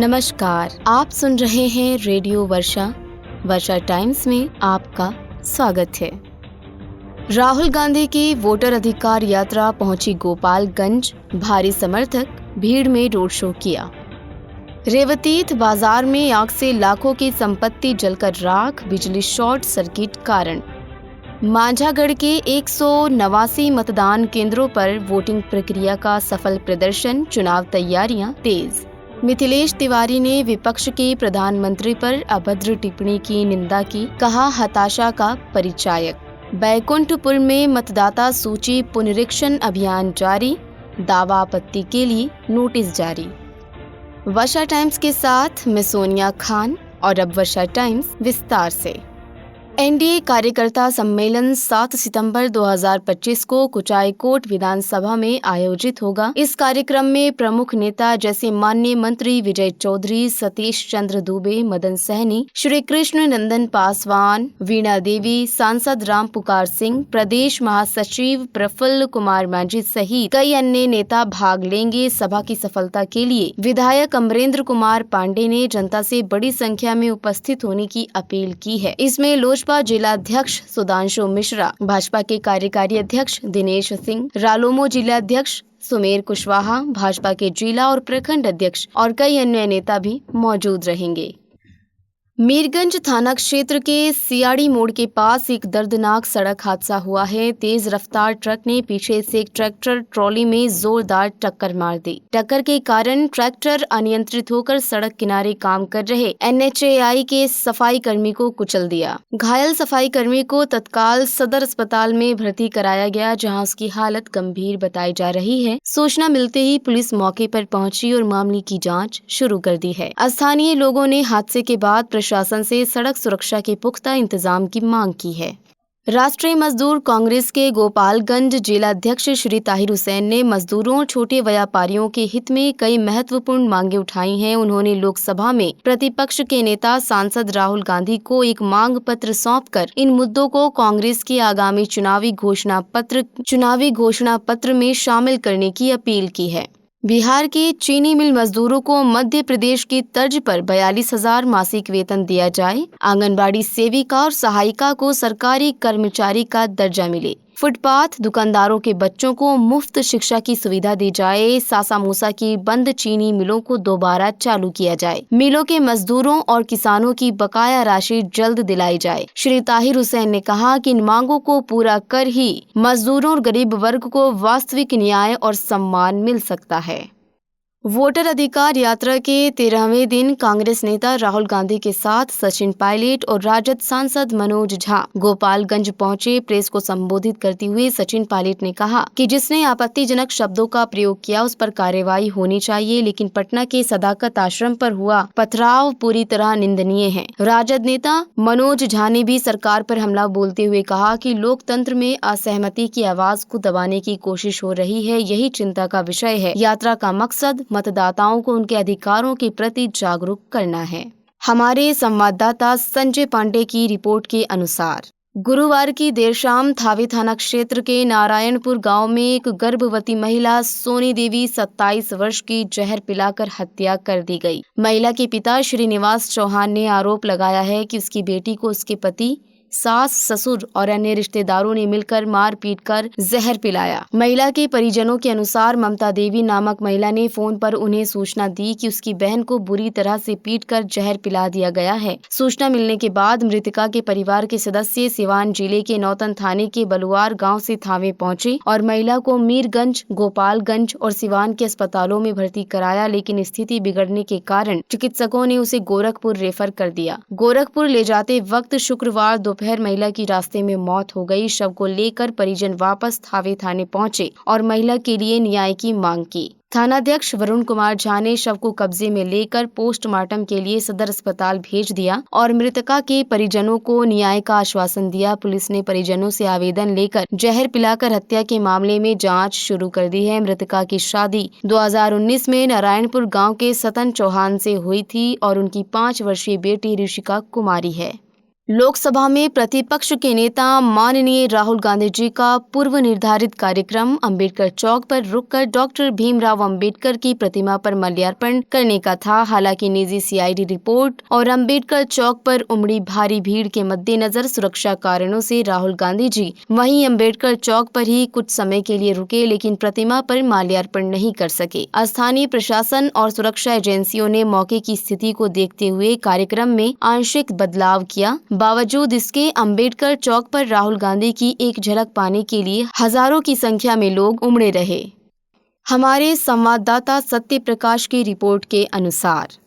नमस्कार, आप सुन रहे हैं रेडियो वर्षा। वर्षा टाइम्स में आपका स्वागत है। राहुल गांधी की वोटर अधिकार यात्रा पहुंची गोपालगंज, भारी समर्थक भीड़ में रोड शो किया। रेवतीत बाजार में आग से लाखों की संपत्ति जलकर राख, बिजली शॉर्ट सर्किट कारण। मांझागढ़ के 189 मतदान केंद्रों पर वोटिंग प्रक्रिया का सफल प्रदर्शन, चुनाव तैयारियां तेज। मिथिलेश तिवारी ने विपक्ष के प्रधानमंत्री पर अभद्र टिप्पणी की निंदा की, कहा हताशा का परिचायक। बैकुंठपुर में मतदाता सूची पुनरीक्षण अभियान जारी, दावा आपत्ति के लिए नोटिस जारी। वर्षा टाइम्स के साथ मैं सोनिया खान और अब वर्षा टाइम्स विस्तार से। एनडीए कार्यकर्ता सम्मेलन 7 सितंबर 2025 को कुचायकोट विधानसभा में आयोजित होगा। इस कार्यक्रम में प्रमुख नेता जैसे माननीय मंत्री विजय चौधरी, सतीश चंद्र दुबे, मदन सहनी, श्री कृष्ण नंदन पासवान, वीणा देवी, सांसद राम पुकार सिंह, प्रदेश महासचिव प्रफुल्ल कुमार मांझी सहित कई अन्य नेता भाग लेंगे। सभा की सफलता के लिए विधायक अमरेंद्र कुमार पांडे ने जनता से बड़ी संख्या में उपस्थित होने की अपील की है। इसमें भाजपा जिलाध्यक्ष सुधांशु मिश्रा, भाजपा के कार्यकारी अध्यक्ष दिनेश सिंह, रालोमो जिलाध्यक्ष सुमेर कुशवाहा, भाजपा के जिला और प्रखंड अध्यक्ष और कई अन्य नेता भी मौजूद रहेंगे। मीरगंज थाना क्षेत्र के सियाड़ी मोड़ के पास एक दर्दनाक सड़क हादसा हुआ है। तेज रफ्तार ट्रक ने पीछे से एक ट्रैक्टर ट्रॉली में जोरदार टक्कर मार दी। टक्कर के कारण ट्रैक्टर अनियंत्रित होकर सड़क किनारे काम कर रहे NHAI के सफाई कर्मी को कुचल दिया। घायल सफाई कर्मी को तत्काल सदर अस्पताल में भर्ती कराया गया, जहां उसकी हालत गंभीर बताई जा रही है। सूचना मिलते ही पुलिस मौके पर पहुंची और मामले की जाँच शुरू कर दी है। स्थानीय लोगों ने हादसे के बाद प्रशासन से सड़क सुरक्षा के पुख्ता इंतजाम की मांग की है। राष्ट्रीय मजदूर कांग्रेस के गोपालगंज जिलाध्यक्ष श्री ताहिर हुसैन ने मजदूरों और छोटे व्यापारियों के हित में कई महत्वपूर्ण मांगे उठाई हैं। उन्होंने लोकसभा में प्रतिपक्ष के नेता सांसद राहुल गांधी को एक मांग पत्र सौंपकर इन मुद्दों को कांग्रेस के आगामी चुनावी घोषणा पत्र में शामिल करने की अपील की है। बिहार के चीनी मिल मजदूरों को मध्य प्रदेश की तर्ज पर 42,000 मासिक वेतन दिया जाए। आंगनबाड़ी सेविका और सहायिका को सरकारी कर्मचारी का दर्जा मिले। फुटपाथ दुकानदारों के बच्चों को मुफ्त शिक्षा की सुविधा दी जाए। सासा मूसा की बंद चीनी मिलों को दोबारा चालू किया जाए। मिलों के मजदूरों और किसानों की बकाया राशि जल्द दिलाई जाए। श्री ताहिर हुसैन ने कहा कि इन मांगों को पूरा कर ही मजदूरों और गरीब वर्ग को वास्तविक न्याय और सम्मान मिल सकता है। वोटर अधिकार यात्रा के 13वें दिन कांग्रेस नेता राहुल गांधी के साथ सचिन पायलट और राजद सांसद मनोज झा गोपालगंज पहुंचे। प्रेस को संबोधित करते हुए सचिन पायलट ने कहा कि जिसने आपत्तिजनक शब्दों का प्रयोग किया उस पर कार्रवाई होनी चाहिए, लेकिन पटना के सदाकत आश्रम पर हुआ पथराव पूरी तरह निंदनीय है। राजद नेता मनोज झा ने भी सरकार पर हमला बोलते हुए कहा कि लोकतंत्र में असहमति की आवाज को दबाने की कोशिश हो रही है। यही चिंता का विषय है। यात्रा का मकसद मतदाताओं को उनके अधिकारों के प्रति जागरूक करना है। हमारे संवाददाता संजय पांडे की रिपोर्ट के अनुसार गुरुवार की देर शाम थावे थाना क्षेत्र के नारायणपुर गांव में एक गर्भवती महिला सोनी देवी 27 वर्ष की जहर पिलाकर हत्या कर दी गई। महिला के पिता श्रीनिवास चौहान ने आरोप लगाया है कि उसकी बेटी को उसके पति, सास, ससुर और अन्य रिश्तेदारों ने मिलकर मार पीट कर जहर पिलाया। महिला के परिजनों के अनुसार ममता देवी नामक महिला ने फोन पर उन्हें सूचना दी कि उसकी बहन को बुरी तरह से पीटकर जहर पिला दिया गया है। सूचना मिलने के बाद मृतका के परिवार के सदस्य सिवान जिले के नौतन थाने के बलुआर गांव से थावे पहुंचे और महिला को मीरगंज, गोपालगंज और सिवान के अस्पतालों में भर्ती कराया, लेकिन स्थिति बिगड़ने के कारण चिकित्सकों ने उसे गोरखपुर रेफर कर दिया। गोरखपुर ले जाते वक्त शुक्रवार दोपहर महिला की रास्ते में मौत हो गई। शव को लेकर परिजन वापस थावे थाने पहुंचे और महिला के लिए न्याय की मांग की। थानाध्यक्ष वरुण कुमार झा ने शव को कब्जे में लेकर पोस्टमार्टम के लिए सदर अस्पताल भेज दिया और मृतका के परिजनों को न्याय का आश्वासन दिया। पुलिस ने परिजनों से आवेदन लेकर जहर पिलाकर हत्या के मामले में जांच शुरू कर दी है। मृतका की शादी 2019 में नारायणपुर गांव के सतन चौहान से हुई थी और उनकी 5 वर्षीय बेटी ऋषिका कुमारी है। लोकसभा में प्रतिपक्ष के नेता माननीय राहुल गांधी जी का पूर्व निर्धारित कार्यक्रम अंबेडकर चौक पर रुककर डॉक्टर भीमराव अंबेडकर की प्रतिमा पर माल्यार्पण करने का था। हालांकि निजी सीआईडी रिपोर्ट और अंबेडकर चौक पर उमड़ी भारी भीड़ के मद्देनजर सुरक्षा कारणों से राहुल गांधी जी वहीं अंबेडकर चौक पर ही कुछ समय के लिए रुके, लेकिन प्रतिमा पर माल्यार्पण नहीं कर सके। स्थानीय प्रशासन और सुरक्षा एजेंसियों ने मौके की स्थिति को देखते हुए कार्यक्रम में आंशिक बदलाव किया। बावजूद इसके अंबेडकर चौक पर राहुल गांधी की एक झलक पाने के लिए हजारों की संख्या में लोग उमड़े रहे। हमारे संवाददाता सत्य प्रकाश की रिपोर्ट के अनुसार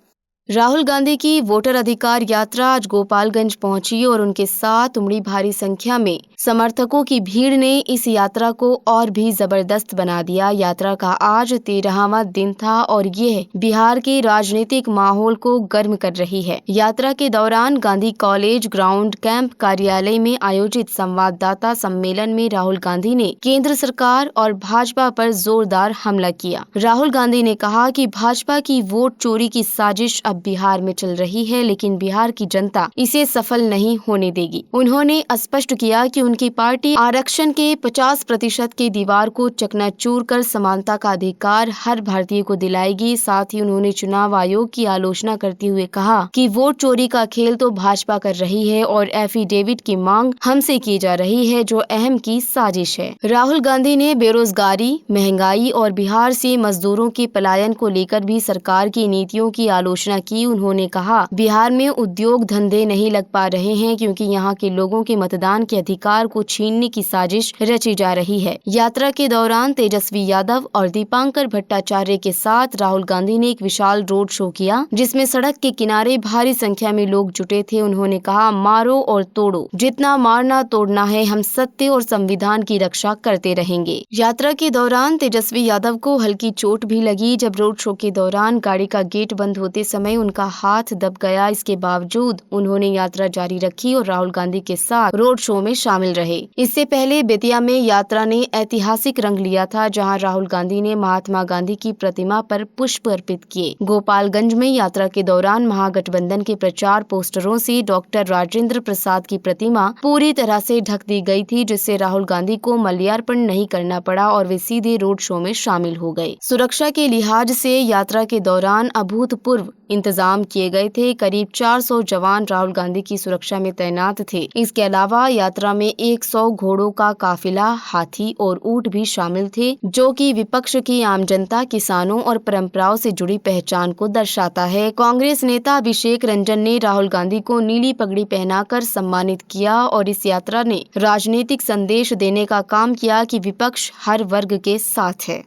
राहुल गांधी की वोटर अधिकार यात्रा आज गोपालगंज पहुंची और उनके साथ उमड़ी भारी संख्या में समर्थकों की भीड़ ने इस यात्रा को और भी जबरदस्त बना दिया। यात्रा का आज 13वां दिन था और यह बिहार के राजनीतिक माहौल को गर्म कर रही है। यात्रा के दौरान गांधी कॉलेज ग्राउंड कैंप कार्यालय में आयोजित संवाददाता सम्मेलन में राहुल गांधी ने केंद्र सरकार और भाजपा पर जोरदार हमला किया। राहुल गांधी ने कहा कि भाजपा की वोट चोरी की साजिश बिहार में चल रही है, लेकिन बिहार की जनता इसे सफल नहीं होने देगी। उन्होंने स्पष्ट किया कि उनकी पार्टी आरक्षण के 50% की दीवार को चकनाचूर कर समानता का अधिकार हर भारतीय को दिलाएगी। साथ ही उन्होंने चुनाव आयोग की आलोचना करते हुए कहा कि वोट चोरी का खेल तो भाजपा कर रही है और एफिडेविट की मांग हमसे की जा रही है, जो अहम की साजिश है। राहुल गांधी ने बेरोजगारी, महंगाई और बिहार से मजदूरों के पलायन को लेकर भी सरकार की नीतियों की आलोचना की। उन्होंने कहा बिहार में उद्योग धंधे नहीं लग पा रहे हैं क्योंकि यहाँ के लोगों के मतदान के अधिकार को छीनने की साजिश रची जा रही है। यात्रा के दौरान तेजस्वी यादव और दीपांकर भट्टाचार्य के साथ राहुल गांधी ने एक विशाल रोड शो किया, जिसमें सड़क के किनारे भारी संख्या में लोग जुटे थे। उन्होंने कहा मारो और तोड़ो, जितना मारना तोड़ना है, हम सत्य और संविधान की रक्षा करते रहेंगे। यात्रा के दौरान तेजस्वी यादव को हल्की चोट भी लगी जब रोड शो के दौरान गाड़ी का गेट बंद होते समय उनका हाथ दब गया। इसके बावजूद उन्होंने यात्रा जारी रखी और राहुल गांधी के साथ रोड शो में शामिल रहे। इससे पहले बेतिया में यात्रा ने ऐतिहासिक रंग लिया था, जहां राहुल गांधी ने महात्मा गांधी की प्रतिमा पर पुष्प अर्पित किए। गोपालगंज में यात्रा के दौरान महागठबंधन के प्रचार पोस्टरों से डॉक्टर राजेंद्र प्रसाद की प्रतिमा पूरी तरह से ढक दी गई थी, जिससे राहुल गांधी को माल्यार्पण नहीं करना पड़ा और वे सीधे रोड शो में शामिल हो गए। सुरक्षा के लिहाज से यात्रा के दौरान अभूतपूर्व इंतजाम किए गए थे। करीब 400 जवान राहुल गांधी की सुरक्षा में तैनात थे। इसके अलावा यात्रा में 100 घोड़ों का काफिला, हाथी और ऊंट भी शामिल थे, जो कि विपक्ष की आम जनता, किसानों और परंपराओं से जुड़ी पहचान को दर्शाता है। कांग्रेस नेता अभिषेक रंजन ने राहुल गांधी को नीली पगड़ी पहनाकर सम्मानित किया और इस यात्रा ने राजनीतिक संदेश देने का काम किया कि विपक्ष हर वर्ग के साथ है।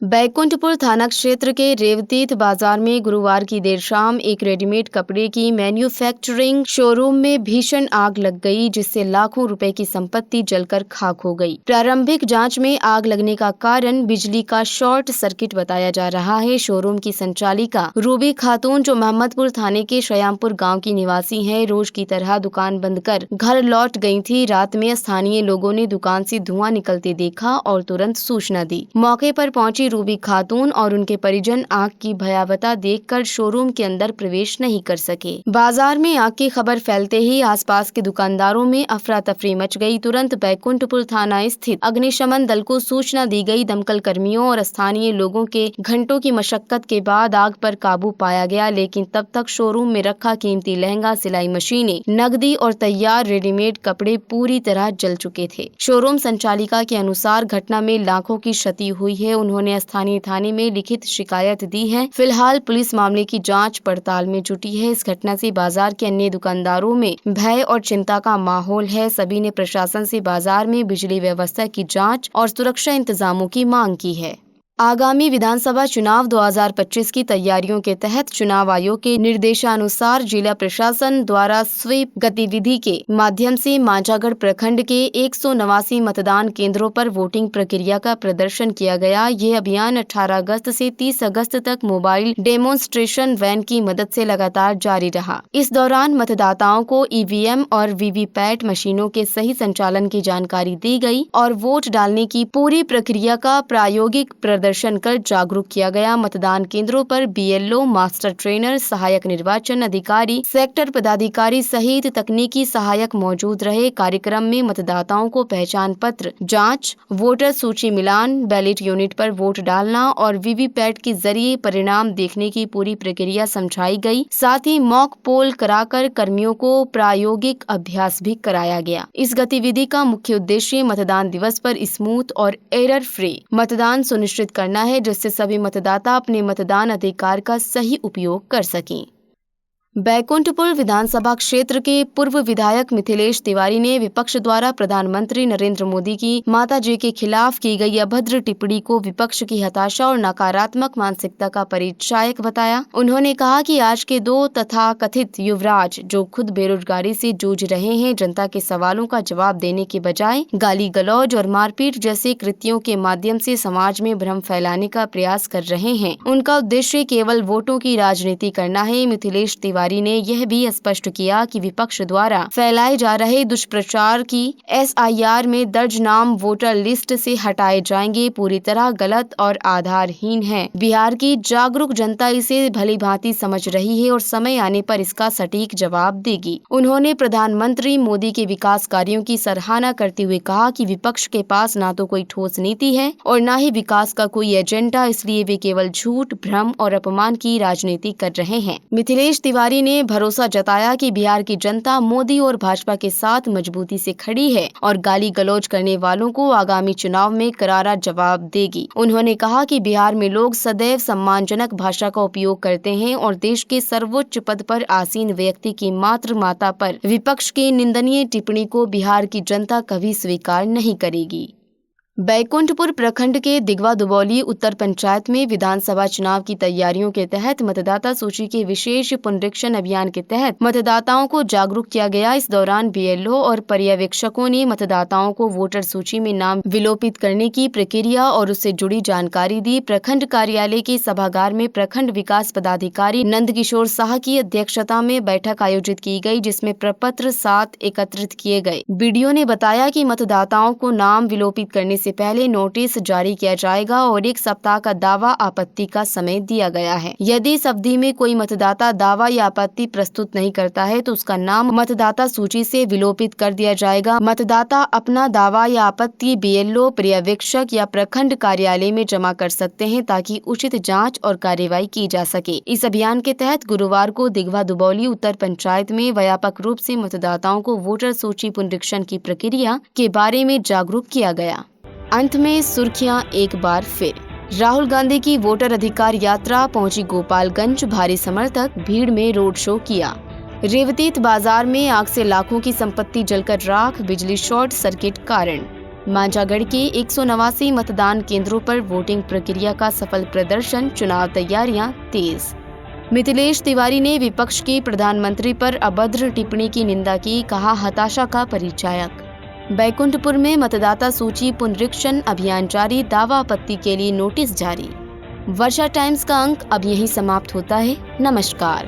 बैकुंठपुर थाना क्षेत्र के रेवतीर्थ बाजार में गुरुवार की देर शाम एक रेडीमेड कपड़े की मैन्युफैक्चरिंग शोरूम में भीषण आग लग गई, जिससे लाखों रुपए की संपत्ति जलकर खाक हो गई। प्रारंभिक जांच में आग लगने का कारण बिजली का शॉर्ट सर्किट बताया जा रहा है। शोरूम की संचालिका रूबी खातून, जो मोहम्मदपुर थाने के श्यामपुर गाँव की निवासी है, रोज की तरह दुकान बंद कर घर लौट गयी थी। रात में स्थानीय लोगों ने दुकान से धुआं निकलते देखा और तुरंत सूचना दी। मौके पर पहुंची रूबी खातून और उनके परिजन आग की भयावहता देखकर शोरूम के अंदर प्रवेश नहीं कर सके। बाजार में आग की खबर फैलते ही आसपास के दुकानदारों में अफरा तफरी मच गई। तुरंत बैकुंठपुर थाना स्थित अग्निशमन दल को सूचना दी गई। दमकल कर्मियों और स्थानीय लोगों के घंटों की मशक्कत के बाद आग पर काबू पाया गया, लेकिन तब तक शोरूम में रखा कीमती लहंगा, सिलाई मशीनें, नकदी और तैयार रेडीमेड कपड़े पूरी तरह जल चुके थे। शोरूम संचालिका के अनुसार घटना में लाखों की क्षति हुई है। उन्होंने स्थानीय थाने में लिखित शिकायत दी है। फिलहाल पुलिस मामले की जांच पड़ताल में जुटी है। इस घटना से बाजार के अन्य दुकानदारों में भय और चिंता का माहौल है। सभी ने प्रशासन से बाजार में बिजली व्यवस्था की जांच और सुरक्षा इंतजामों की मांग की है। आगामी विधानसभा चुनाव 2025 की तैयारियों के तहत चुनाव आयोग के निर्देशानुसार जिला प्रशासन द्वारा स्वीप गतिविधि के माध्यम से मांझागढ़ प्रखंड के 189 मतदान केंद्रों पर वोटिंग प्रक्रिया का प्रदर्शन किया गया। यह अभियान 18 अगस्त से 30 अगस्त तक मोबाइल डेमोन्स्ट्रेशन वैन की मदद से लगातार जारी रहा। इस दौरान मतदाताओं को ईवीएम और वीवीपैट मशीनों के सही संचालन की जानकारी दी गई और वोट डालने की पूरी प्रक्रिया का प्रायोगिक प्रदर्शन प्रदर्शन कर जागरूक किया गया। मतदान केंद्रों पर BLO, मास्टर ट्रेनर, सहायक निर्वाचन अधिकारी, सेक्टर पदाधिकारी सहित तकनीकी सहायक मौजूद रहे। कार्यक्रम में मतदाताओं को पहचान पत्र जांच, वोटर सूची मिलान, बैलेट यूनिट पर वोट डालना और वीवीपैट के जरिए परिणाम देखने की पूरी प्रक्रिया समझाई गई। साथ ही मॉक पोल कराकर कर्मियों को प्रायोगिक अभ्यास भी कराया गया। इस गतिविधि का मुख्य उद्देश्य मतदान दिवस पर स्मूथ और एरर फ्री मतदान सुनिश्चित करना है, जिससे सभी मतदाता अपने मतदान अधिकार का सही उपयोग कर सकें। बैकुंठपुर विधानसभा क्षेत्र के पूर्व विधायक मिथिलेश तिवारी ने विपक्ष द्वारा प्रधानमंत्री नरेंद्र मोदी की माताजी के खिलाफ की गई अभद्र टिप्पणी को विपक्ष की हताशा और नकारात्मक मानसिकता का परिचायक बताया। उन्होंने कहा कि आज के दो तथा कथित युवराज जो खुद बेरोजगारी से जूझ रहे हैं, जनता के सवालों का जवाब देने के बजाय गाली गलौज और मारपीट जैसे कृत्यों के माध्यम से समाज में भ्रम फैलाने का प्रयास कर रहे हैं। उनका उद्देश्य केवल वोटों की राजनीति करना है। मिथिलेश तिवारी ने यह भी स्पष्ट किया कि विपक्ष द्वारा फैलाए जा रहे दुष्प्रचार की SIR में दर्ज नाम वोटर लिस्ट से हटाए जाएंगे पूरी तरह गलत और आधारहीन है। बिहार की जागरूक जनता इसे भली भांति समझ रही है और समय आने पर इसका सटीक जवाब देगी। उन्होंने प्रधानमंत्री मोदी के विकास कार्यों की सराहना करते हुए कहा कि विपक्ष के पास ना तो कोई ठोस नीति है और न ही विकास का कोई एजेंडा, इसलिए वे केवल झूठ, भ्रम और अपमान की राजनीति कर रहे हैं। मिथिलेश तिवारी ने भरोसा जताया कि बिहार की जनता मोदी और भाजपा के साथ मजबूती से खड़ी है और गाली गलौज करने वालों को आगामी चुनाव में करारा जवाब देगी। उन्होंने कहा कि बिहार में लोग सदैव सम्मानजनक भाषा का उपयोग करते हैं और देश के सर्वोच्च पद पर आसीन व्यक्ति की मात्र माता पर विपक्ष की निंदनीय टिप्पणी को बिहार की जनता कभी स्वीकार नहीं करेगी। बैकुंठपुर प्रखंड के दिगवा दुबौली उत्तर पंचायत में विधानसभा चुनाव की तैयारियों के तहत मतदाता सूची के विशेष पुनरीक्षण अभियान के तहत मतदाताओं को जागरूक किया गया। इस दौरान BLO और पर्यवेक्षकों ने मतदाताओं को वोटर सूची में नाम विलोपित करने की प्रक्रिया और उससे जुड़ी जानकारी दी। प्रखंड कार्यालय के सभागार में प्रखंड विकास पदाधिकारी नंद किशोर शाह की अध्यक्षता में बैठक आयोजित की गई, जिसमें प्रपत्र 7 एकत्रित किए गए। BDO ने बताया कि मतदाताओं को नाम विलोपित करने से पहले नोटिस जारी किया जाएगा और 1 सप्ताह का दावा आपत्ति का समय दिया गया है। यदि इस अवधि में कोई मतदाता दावा या आपत्ति प्रस्तुत नहीं करता है तो उसका नाम मतदाता सूची से विलोपित कर दिया जाएगा। मतदाता अपना दावा या आपत्ति BLO, पर्यवेक्षक या प्रखंड कार्यालय में जमा कर सकते हैं ताकि उचित जांच और कार्यवाही की जा सके। इस अभियान के तहत गुरुवार को दिगवा दुबौली उत्तर पंचायत में व्यापक रूप से मतदाताओं को वोटर सूची पुनरीक्षण की प्रक्रिया के बारे में जागरूक किया गया। अंत में सुर्खियां एक बार फिर। राहुल गांधी की वोटर अधिकार यात्रा पहुंची गोपालगंज, भारी समर्थक भीड़ में रोड शो किया। रेवतीत बाजार में आग से लाखों की संपत्ति जलकर राख, बिजली शॉर्ट सर्किट कारण। मांझागढ़ के 189 मतदान केंद्रों पर वोटिंग प्रक्रिया का सफल प्रदर्शन, चुनाव तैयारियां तेज। मिथिलेश तिवारी ने विपक्ष की प्रधानमंत्री पर अभद्र टिप्पणी की निंदा की, कहा हताशा का परिचायक। बैकुंठपुर में मतदाता सूची पुनरीक्षण अभियान जारी, दावा आपत्ति के लिए नोटिस जारी। वर्षा टाइम्स का अंक अब यहीं समाप्त होता है। नमस्कार।